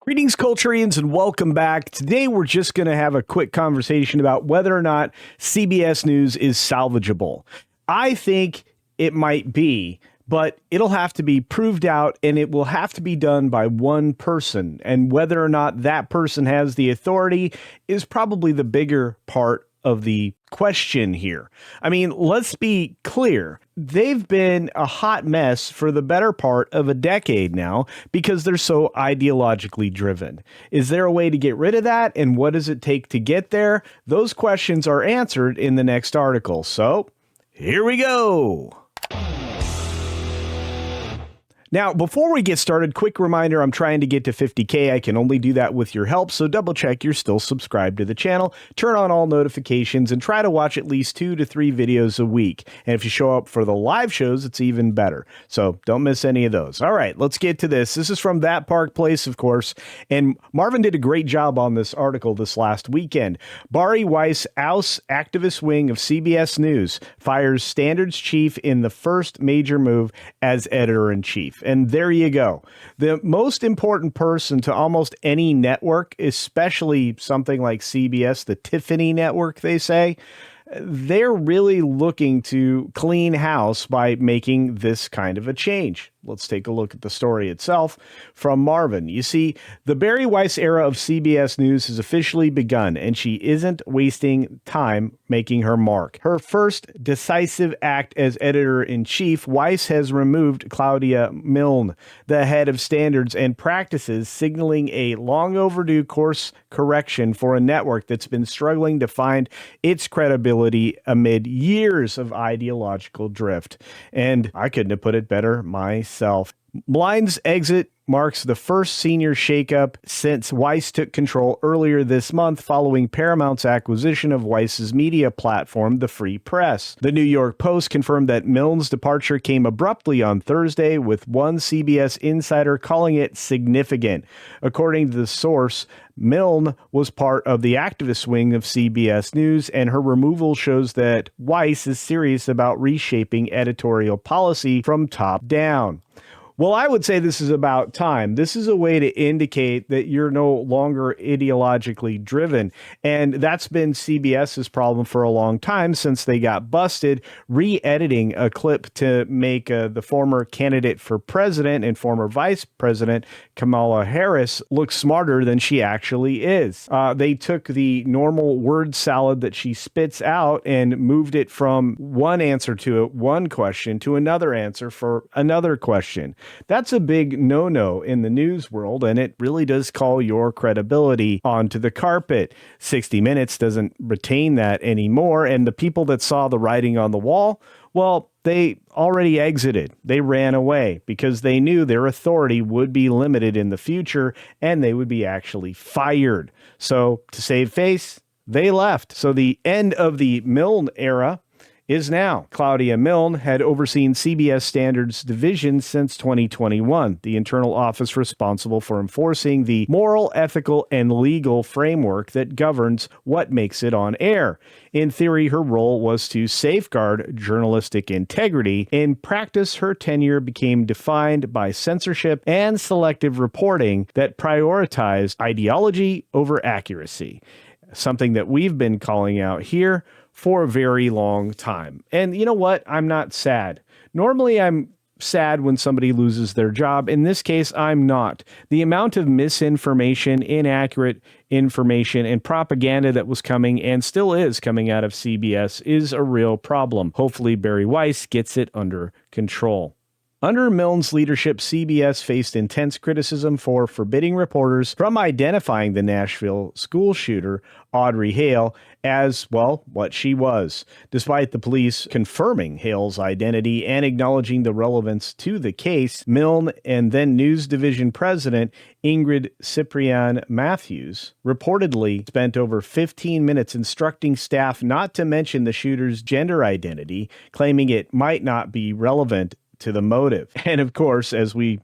Greetings, Culturians, and welcome back. Today, we're just going to have a quick conversation about whether or not CBS News is salvageable. I think it might be, but it'll have to be proved out, and it will have to be done by one person. And whether or not that person has the authority is probably the bigger part of the question here. I mean, let's be clear. They've been a hot mess for the better part of a decade now because they're so ideologically driven. Is there a way to get rid of that? And what does it take to get there? Those questions are answered in the next article. So here we go. Now, before we get started, quick reminder, I'm trying to get to 50K. I can only do that with your help, so double check you're still subscribed to the channel, turn on all notifications, and try to watch at least 2 to 3 videos a week. And if you show up for the live shows, it's even better. So don't miss any of those. All right, let's get to this. This is from That Park Place, of course, and Marvin did a great job on this article this last weekend. Bari Weiss ousts activist wing of CBS News, fires standards chief in the first major move as editor-in-chief. And there you go. The most important person to almost any network, especially something like CBS, the Tiffany network, they say, they're really looking to clean house by making this kind of a change. Let's take a look at the story itself from Marvin. You see, the Bari Weiss era of CBS News has officially begun, and she isn't wasting time making her mark. Her first decisive act as editor-in-chief, Weiss has removed Claudia Milne, the head of standards and practices, signaling a long overdue course correction for a network that's been struggling to find its credibility amid years of ideological drift. And I couldn't have put it better myself. Blind's exit marks the first senior shakeup since Weiss took control earlier this month following Paramount's acquisition of Weiss's media platform, The Free Press. The New York Post confirmed that Milne's departure came abruptly on Thursday, with one CBS insider calling it significant. According to the source, Milne was part of the activist wing of CBS News, and her removal shows that Weiss is serious about reshaping editorial policy from top down. Well, I would say this is about time. This is a way to indicate that you're no longer ideologically driven. And that's been CBS's problem for a long time since they got busted re-editing a clip to make the former candidate for president and former vice president, Kamala Harris, look smarter than she actually is. They took the normal word salad that she spits out and moved it from one answer to one question to another answer for another question. That's a big no-no in the news world, and it really does call your credibility onto the carpet. 60 Minutes doesn't retain that anymore, and the people that saw the writing on the wall, well, they already exited. They ran away because they knew their authority would be limited in the future, and they would be actually fired. So to save face, they left. So the end of the Milne era is now. Claudia Milne had overseen CBS Standards Division since 2021, the internal office responsible for enforcing the moral, ethical, and legal framework that governs what makes it on air. In theory, her role was to safeguard journalistic integrity. In practice, her tenure became defined by censorship and selective reporting that prioritized ideology over accuracy, something that we've been calling out here for a very long time. And you know what? I'm not sad. Normally, I'm sad when somebody loses their job. In this case, I'm not. The amount of misinformation, inaccurate information, and propaganda that was coming and still is coming out of CBS is a real problem. Hopefully, Bari Weiss gets it under control. Under Milne's leadership, CBS faced intense criticism for forbidding reporters from identifying the Nashville school shooter, Audrey Hale, as, well, what she was. Despite the police confirming Hale's identity and acknowledging the relevance to the case, Milne and then News Division President Ingrid Cyprian Matthews reportedly spent over 15 minutes instructing staff not to mention the shooter's gender identity, claiming it might not be relevant to the motive. And of course, as we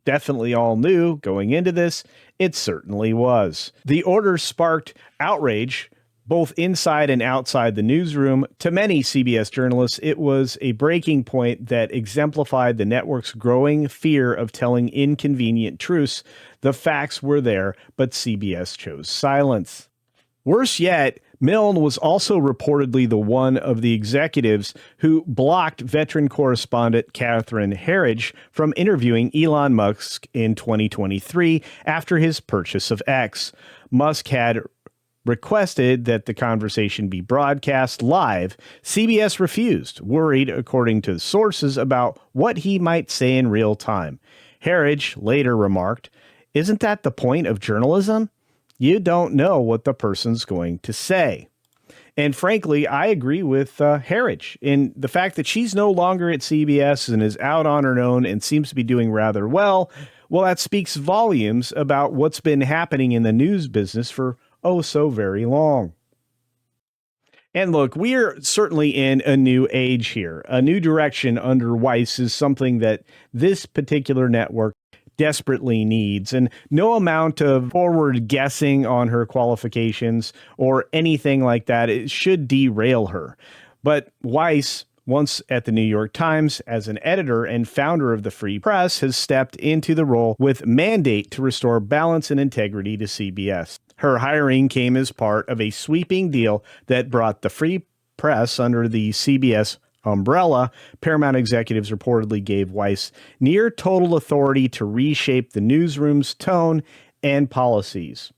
definitely all knew going into this, it certainly was. The order sparked outrage both inside and outside the newsroom. To many CBS journalists, it was a breaking point that exemplified the network's growing fear of telling inconvenient truths. The facts were there, but CBS chose silence. Worse yet, Milne was also reportedly the one of the executives who blocked veteran correspondent Catherine Herridge from interviewing Elon Musk in 2023 after his purchase of X. Musk had requested that the conversation be broadcast live. CBS refused, worried, according to sources, about what he might say in real time. Herridge later remarked, "Isn't that the point of journalism? You don't know what the person's going to say." And frankly, I agree with Herridge in the fact that she's no longer at CBS and is out on her own and seems to be doing rather well. Well, that speaks volumes about what's been happening in the news business for so very long. And look, we're certainly in a new age here. A new direction under Weiss is something that this particular network desperately needs, and no amount of forward guessing on her qualifications or anything like that, it should derail her. But Weiss, once at the New York Times as an editor and founder of the Free Press, has stepped into the role with mandate to restore balance and integrity to CBS. Her hiring came as part of a sweeping deal that brought the Free Press under the CBS umbrella. Paramount executives reportedly gave Weiss near total authority to reshape the newsroom's tone and policies.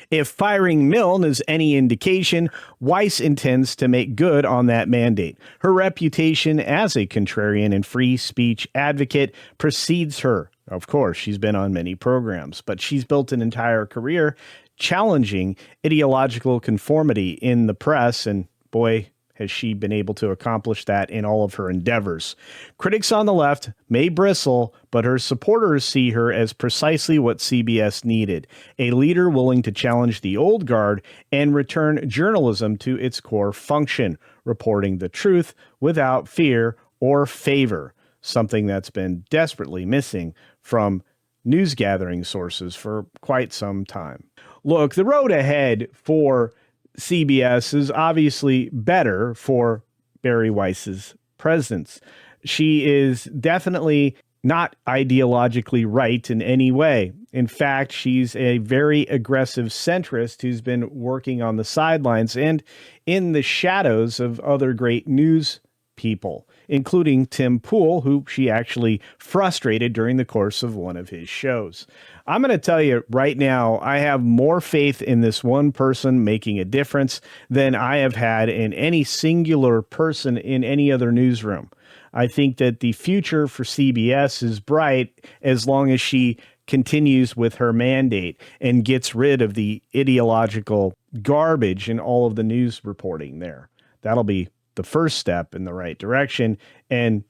If firing Milne is any indication, Weiss intends to make good on that mandate. Her reputation as a contrarian and free speech advocate precedes her. Of course, she's been on many programs, but she's built an entire career challenging ideological conformity in the press, and boy, has she been able to accomplish that in all of her endeavors. Critics on the left may bristle, but her supporters see her as precisely what CBS needed, a leader willing to challenge the old guard and return journalism to its core function, reporting the truth without fear or favor, something that's been desperately missing from news gathering sources for quite some time. Look, the road ahead for CBS is obviously better for Bari Weiss's presence. She is definitely not ideologically right in any way. In fact, she's a very aggressive centrist who's been working on the sidelines and in the shadows of other great news people, including Tim Pool, who she actually frustrated during the course of one of his shows. I'm going to tell you right now, I have more faith in this one person making a difference than I have had in any singular person in any other newsroom. I think that the future for CBS is bright as long as she continues with her mandate and gets rid of the ideological garbage in all of the news reporting there. That'll be the first step in the right direction. And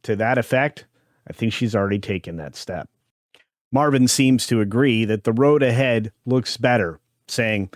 to that effect, I think she's already taken that step. Marvin seems to agree that the road ahead looks better, saying,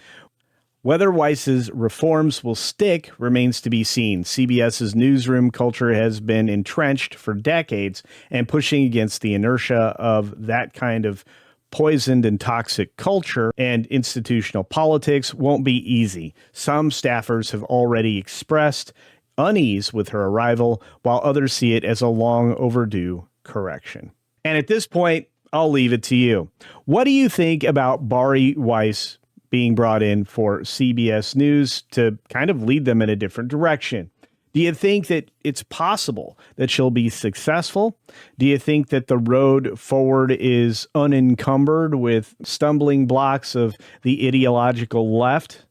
"Whether Weiss's reforms will stick remains to be seen. CBS's newsroom culture has been entrenched for decades, and pushing against the inertia of that kind of poisoned and toxic culture and institutional politics won't be easy. Some staffers have already expressed unease with her arrival, while others see it as a long overdue correction." And at this point, I'll leave it to you. What do you think about Bari Weiss being brought in for CBS News to kind of lead them in a different direction? Do you think that it's possible that she'll be successful? Do you think that the road forward is unencumbered with stumbling blocks of the ideological left?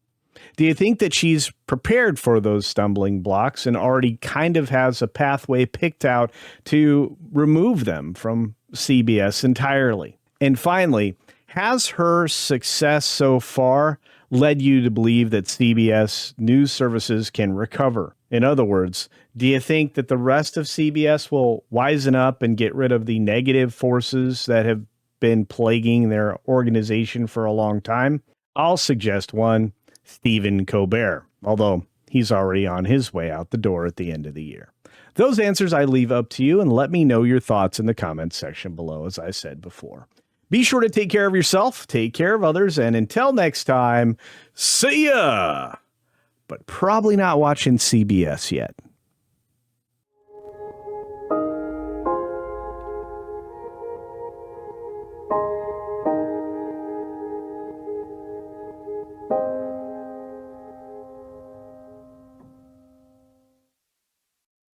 Do you think that she's prepared for those stumbling blocks and already kind of has a pathway picked out to remove them from CBS entirely? And finally, has her success so far led you to believe that CBS news services can recover? In other words, do you think that the rest of CBS will wisen up and get rid of the negative forces that have been plaguing their organization for a long time? I'll suggest one, Stephen Colbert, although he's already on his way out the door at the end of the year. Those answers I leave up to you, and let me know your thoughts in the comments section below, as I said before. Be sure to take care of yourself, take care of others, and until next time, see ya! But probably not watching CBS yet.